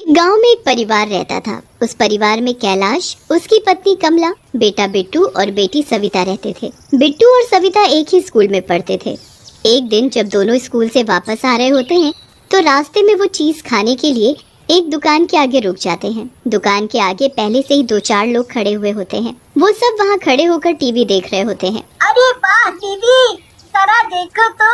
गांव में एक परिवार रहता था। उस परिवार में कैलाश, उसकी पत्नी कमला, बेटा बिट्टू और बेटी सविता रहते थे। बिट्टू और सविता एक ही स्कूल में पढ़ते थे। एक दिन जब दोनों स्कूल से वापस आ रहे होते हैं तो रास्ते में वो चीज खाने के लिए एक दुकान के आगे रुक जाते हैं। दुकान के आगे पहले से ही 2-4 लोग खड़े हुए होते हैं। वो सब वहाँ खड़े होकर टीवी देख रहे होते हैं। अरे वाह टीवी, जरा देखो तो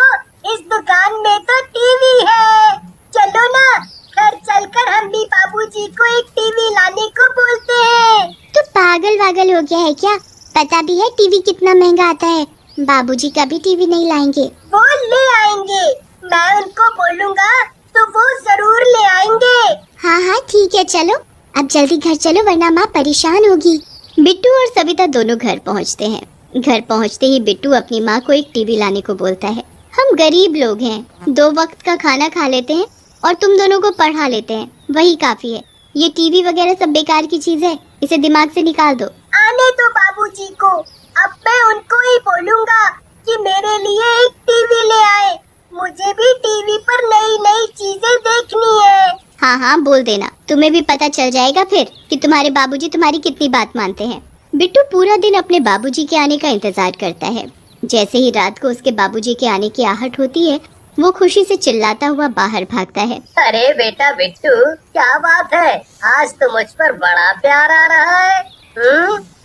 इस दुकान में तो टीवी है। चलो ना, घर चलकर हम भी बाबूजी को एक टीवी लाने को बोलते हैं। तो पागल वागल हो गया है क्या? पता भी है टीवी कितना महंगा आता है। बाबूजी कभी टीवी नहीं लाएंगे। वो ले आएंगे, मैं उनको बोलूँगा तो वो जरूर ले आएंगे। हाँ हाँ ठीक है, चलो अब जल्दी घर चलो वरना माँ परेशान होगी। बिट्टू और सविता दोनों घर पहुँचते हैं। घर पहुँचते ही बिट्टू अपनी माँ को एक टीवी लाने को बोलता है। हम गरीब लोग हैं, 2 वक्त का खाना खा लेते हैं और तुम दोनों को पढ़ा लेते हैं, वही काफी है। ये टीवी वगैरह सब बेकार की चीज है, इसे दिमाग से निकाल दो। आने दो बाबूजी को, अब मैं उनको ही बोलूँगा कि मेरे लिए एक टीवी ले आए। मुझे भी टीवी पर नई नई चीजें देखनी है। हाँ हाँ बोल देना, तुम्हें भी पता चल जाएगा फिर कि तुम्हारे बाबूजी तुम्हारी कितनी बात मानते हैं। बिट्टू पूरा दिन अपने बाबूजी के आने का इंतजार करता है। जैसे ही रात को उसके बाबूजी के आने की आहट होती है, वो खुशी से चिल्लाता हुआ बाहर भागता है। अरे बेटा बिट्टू, क्या बात है, आज तो मुझ पर बड़ा प्यार आ रहा है।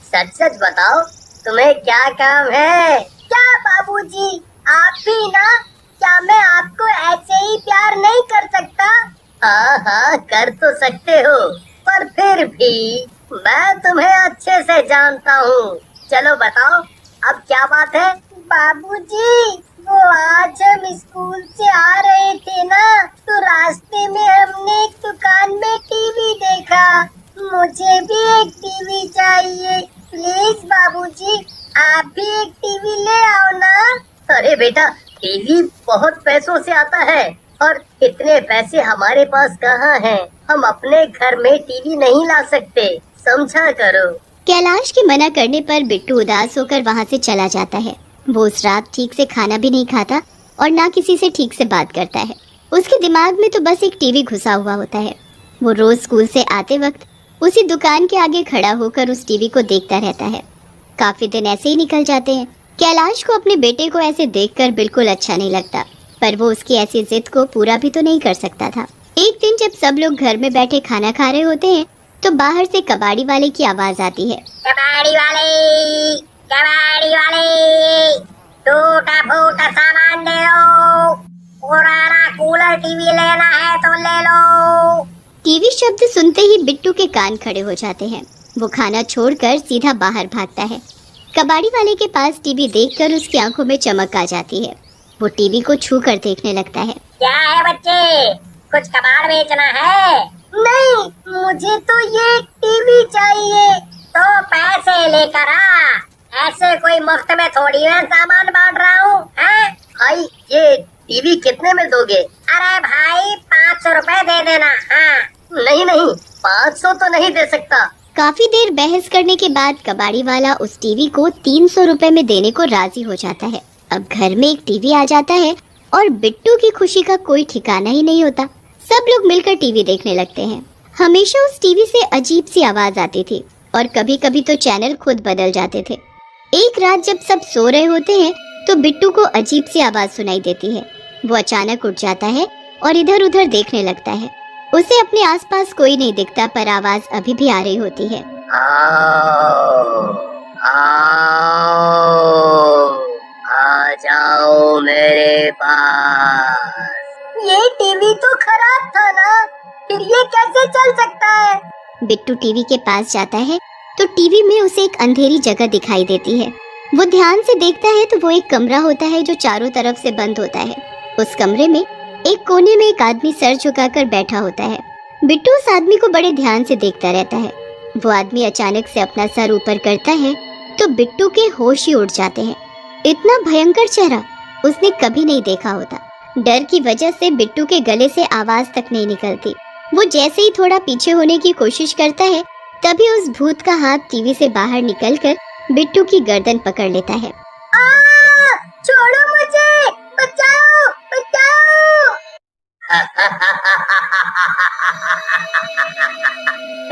सच सच बताओ, तुम्हें क्या काम है? क्या बाबूजी, आप भी ना? क्या मैं आपको ऐसे ही प्यार नहीं कर सकता? हाँ कर तो सकते हो, पर फिर भी मैं तुम्हें अच्छे से जानता हूँ। चलो बताओ, अब क्या बात है? बाबूजी, वो आज हम स्कूल से आ रहे थे ना, तो रास्ते में हमने एक दुकान में टीवी देखा। मुझे भी एक टीवी चाहिए, प्लीज बाबूजी, आप भी एक टीवी ले आओ ना। अरे बेटा, टीवी बहुत पैसों से आता है और इतने पैसे हमारे पास कहाँ हैं? हम अपने घर में टीवी नहीं ला सकते, समझा करो। कैलाश के मना करने पर बिट्टू उदास होकर वहाँ से चला जाता है। वो उस रात ठीक से खाना भी नहीं खाता और ना किसी से ठीक से बात करता है। उसके दिमाग में तो बस एक टीवी घुसा हुआ होता है। वो रोज स्कूल से आते वक्त उसी दुकान के आगे खड़ा होकर उस टीवी को देखता रहता है। काफी दिन ऐसे ही निकल जाते हैं। कैलाश को अपने बेटे को ऐसे देखकर बिल्कुल अच्छा नहीं लगता, पर वो उसकी ऐसी जिद को पूरा भी तो नहीं कर सकता था। एक दिन जब सब लोग घर में बैठे खाना खा रहे होते हैं तो बाहर से कबाड़ी वाले की आवाज आती है। कबाड़ी वाले, टूटा फूटा सामान दे लो, पुराना कूलर टीवी लेना है तो ले लो। टीवी शब्द सुनते ही बिट्टू के कान खड़े हो जाते हैं। वो खाना छोड़कर सीधा बाहर भागता है। कबाड़ी वाले के पास टीवी देखकर उसकी आंखों में चमक आ जाती है। वो टीवी को छू कर देखने लगता है। क्या है बच्चे, कुछ कबाड़ बेचना है? नहीं, मुझे तो ये टीवी चाहिए। तो पैसे लेकर आ, ऐसे कोई मुफ्त में थोड़ी मैं सामान बांट रहा हूँ। भाई ये टीवी कितने में दोगे? अरे भाई 500 रुपए दे देना। हाँ। नहीं 500 तो नहीं दे सकता। काफी देर बहस करने के बाद कबाड़ी वाला उस टीवी को 300 रुपए में देने को राजी हो जाता है। अब घर में एक टीवी आ जाता है और बिट्टू की खुशी का कोई ठिकाना ही नहीं होता। सब लोग मिलकर टीवी देखने लगते हैं। हमेशा उस टीवी से अजीब सी आवाज आती थी और कभी कभी तो चैनल खुद बदल जाते थे। एक रात जब सब सो रहे होते हैं तो बिट्टू को अजीब सी आवाज सुनाई देती है। वो अचानक उठ जाता है और इधर उधर देखने लगता है। उसे अपने आसपास कोई नहीं दिखता, पर आवाज अभी भी आ रही होती है। आओ, आ जाओ मेरे पास। ये टीवी तो खराब था ना, फिर ये कैसे चल सकता है? बिट्टू टीवी के पास जाता है तो टीवी में उसे एक अंधेरी जगह दिखाई देती है। वो ध्यान से देखता है तो वो एक कमरा होता है जो चारों तरफ से बंद होता है। उस कमरे में एक कोने में एक आदमी सर झुकाकर बैठा होता है। बिट्टू उस आदमी को बड़े ध्यान से देखता रहता है। वो आदमी अचानक से अपना सर ऊपर करता है तो बिट्टू के होश ही उड़ जाते हैं। इतना भयंकर चेहरा उसने कभी नहीं देखा होता। डर की वजह से बिट्टू के गले से आवाज तक नहीं निकलती। वो जैसे ही थोड़ा पीछे होने की कोशिश करता है तभी उस भूत का हाथ टीवी से बाहर निकलकर बिट्टू की गर्दन पकड़ लेता है। छोड़ो मुझे, बचाओ बचाओ।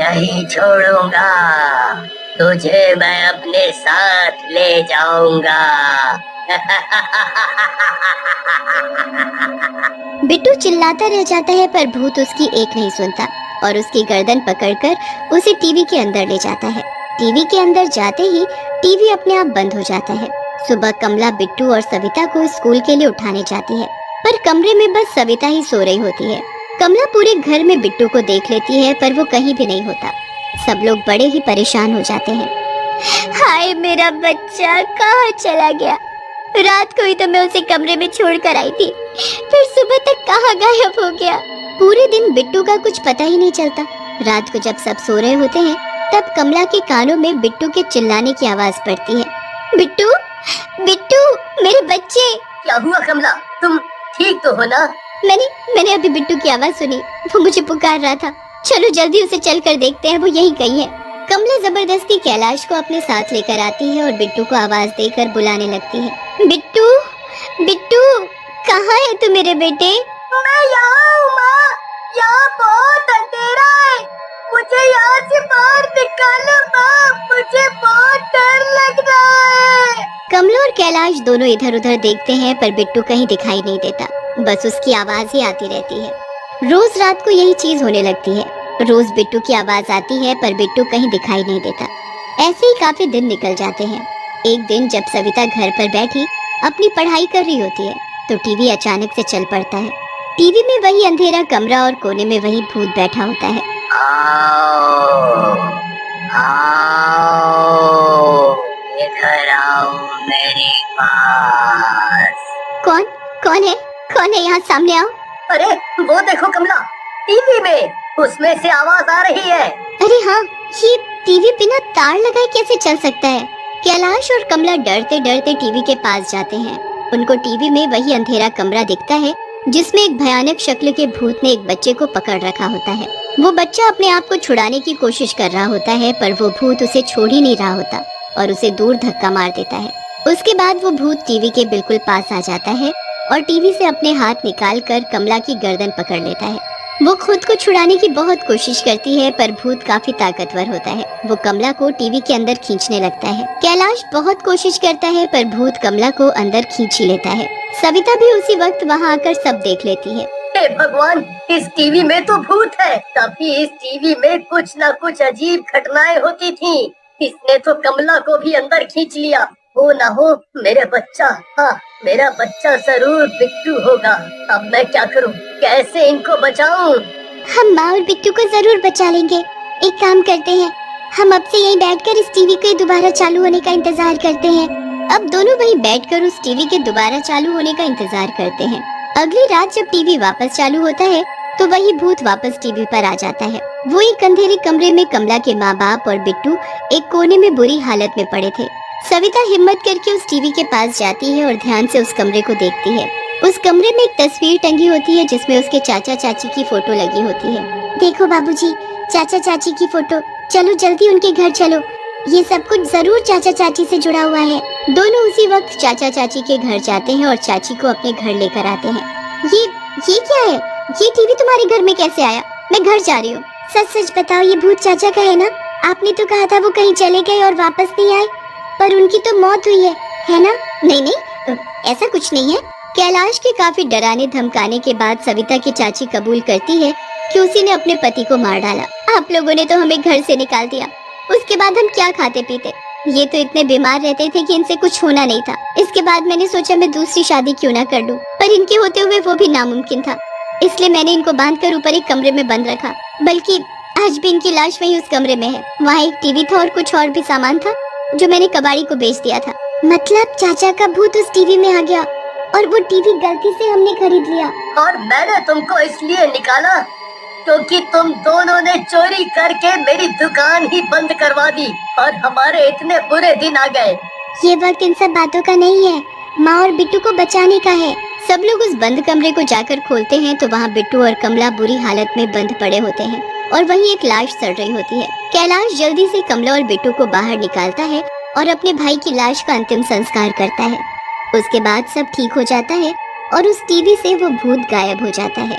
नहीं छोड़ूंगा, तुझे मैं अपने साथ ले जाऊंगा। बिट्टू चिल्लाता रह जाता है पर भूत उसकी एक नहीं सुनता और उसकी गर्दन पकड़कर उसे टीवी के अंदर ले जाता है। टीवी के अंदर जाते ही टीवी अपने आप बंद हो जाता है। सुबह कमला बिट्टू और सविता को स्कूल के लिए उठाने जाती है, पर कमरे में बस सविता ही सो रही होती है। कमला पूरे घर में बिट्टू को देख लेती है पर वो कहीं भी नहीं होता। सब लोग बड़े ही परेशान हो जाते हैं। हाय मेरा बच्चा कहाँ चला गया? रात को ही तो मैं उसे कमरे में छोड़ कर आई थी, फिर सुबह तक कहाँ गायब हो गया? पूरे दिन बिट्टू का कुछ पता ही नहीं चलता। रात को जब सब सो रहे होते हैं तब कमला के कानों में बिट्टू के चिल्लाने की आवाज पड़ती है। बिट्टू, बिट्टू, मेरे बच्चे। क्या हुआ कमला, तुम ठीक तो हो ना? मैंने अभी बिट्टू की आवाज सुनी, वो मुझे पुकार रहा था। चलो जल्दी उसे चल कर देखते हैं, वो यहीं कहीं है। कमला जबरदस्ती कैलाश को अपने साथ लेकर आती है और बिट्टू को आवाज देकर बुलाने लगती है। बिट्टू, बिट्टू, कहाँ है तू मेरे बेटे? मैं यहाँ हूँ माँ, यहाँ बहुत अंधेरा है, मुझे यहाँ से बाहर निकालो माँ, मुझे बहुत डर लग रहा है। कमला और कैलाश दोनों इधर उधर देखते हैं पर बिट्टू कहीं दिखाई नहीं देता, बस उसकी आवाज ही आती रहती है। रोज रात को यही चीज होने लगती है। रोज बिट्टू की आवाज आती है पर बिट्टू कहीं दिखाई नहीं देता। ऐसे ही काफी दिन निकल जाते हैं। एक दिन जब सविता घर पर बैठी अपनी पढ़ाई कर रही होती है तो टीवी अचानक से चल पड़ता है। टीवी में वही अंधेरा कमरा और कोने में वही भूत बैठा होता है। आओ, आओ, इधर आओ मेरे पास। कौन कौन है? कौन है? यहाँ सामने आओ। अरे वो देखो कमला, टीवी में उसमें से आवाज आ रही है। अरे हाँ, ये टीवी बिना तार लगाए कैसे चल सकता है? कैलाश और कमला डरते डरते टीवी के पास जाते हैं। उनको टीवी में वही अंधेरा कमरा दिखता है जिसमें एक भयानक शक्ल के भूत ने एक बच्चे को पकड़ रखा होता है। वो बच्चा अपने आप को छुड़ाने की कोशिश कर रहा होता है पर वो भूत उसे छोड़ ही नहीं रहा होता और उसे दूर धक्का मार देता है। उसके बाद वो भूत टीवी के बिल्कुल पास आ जाता है और टीवी से अपने हाथ निकाल कर कमला की गर्दन पकड़ लेता है। वो खुद को छुड़ाने की बहुत कोशिश करती है पर भूत काफी ताकतवर होता है। वो कमला को टीवी के अंदर खींचने लगता है। कैलाश बहुत कोशिश करता है पर भूत कमला को अंदर खींच ही लेता है। सविता भी उसी वक्त वहाँ आकर सब देख लेती है। हे भगवान, इस टीवी में तो भूत है, तभी इस टीवी में कुछ न कुछ अजीब घटनाएं होती थी। इसने तो कमला को भी अंदर खींच लिया। हो ना हो मेरे बच्चा, हाँ मेरा बच्चा जरूर बिट्टू होगा। अब मैं क्या करूं, कैसे इनको बचाऊं? हम माँ और बिट्टू को जरूर बचा लेंगे। एक काम करते हैं, हम अब से यहीं बैठकर इस टीवी के दोबारा चालू होने का इंतजार करते हैं। अब दोनों वहीं बैठकर उस टीवी के दोबारा चालू होने का इंतजार करते हैं। अगली रात जब टीवी वापस चालू होता है तो वही भूत वापस टीवी पर आ जाता है। वो एक अंधेरे कमरे में कमला के माँ बाप और बिट्टू एक कोने में बुरी हालत में पड़े थे। सविता हिम्मत करके उस टीवी के पास जाती है और ध्यान से उस कमरे को देखती है। उस कमरे में एक तस्वीर टंगी होती है जिसमें उसके चाचा चाची की फोटो लगी होती है। देखो बाबूजी, चाचा चाची की फोटो, चलो जल्दी उनके घर चलो, ये सब कुछ जरूर चाचा चाची से जुड़ा हुआ है। दोनों उसी वक्त चाचा चाची के घर जाते हैं और चाची को अपने घर लेकर आते हैं। ये क्या है? ये टीवी तुम्हारे घर में कैसे आया? मैं घर जा रही हूँ। सच सच बताओ, ये भूत चाचा का है ना? आपने तो कहा था वो कहीं चले गए और वापस नहीं आए, पर उनकी तो मौत हुई है ना? नहीं, ऐसा कुछ नहीं है। कैलाश के काफी डराने धमकाने के बाद सविता की चाची कबूल करती है कि उसी ने अपने पति को मार डाला। आप लोगों ने तो हमें घर से निकाल दिया, उसके बाद हम क्या खाते पीते? ये तो इतने बीमार रहते थे कि इनसे कुछ होना नहीं था। इसके बाद मैंने सोचा मैं दूसरी शादी क्यों ना कर लूं, पर इनके होते हुए वो भी नामुमकिन था, इसलिए मैंने इनको बांधकर ऊपर एक कमरे में बंद रखा। बल्कि आज भी इनकी लाश वहीं उस कमरे में है। वहाँ एक टीवी था और कुछ और भी सामान था जो मैंने कबाड़ी को बेच दिया था। मतलब चाचा का भूत उस टीवी में आ गया और वो टीवी गलती से हमने खरीद लिया। और मैंने तुमको इसलिए निकाला क्योंकि तुम दोनों ने चोरी करके मेरी दुकान ही बंद करवा दी और हमारे इतने बुरे दिन आ गए। ये वक्त इन सब बातों का नहीं है, माँ और बिट्टू को बचाने का है। सब लोग उस बंद कमरे को जाकर खोलते हैं तो वहाँ बिट्टू और कमला बुरी हालत में बंद पड़े होते हैं और वहीं एक लाश सड़ रही होती है। कैलाश जल्दी से कमला और बिट्टू को बाहर निकालता है और अपने भाई की लाश का अंतिम संस्कार करता है। उसके बाद सब ठीक हो जाता है और उस टीवी से वो भूत गायब हो जाता है।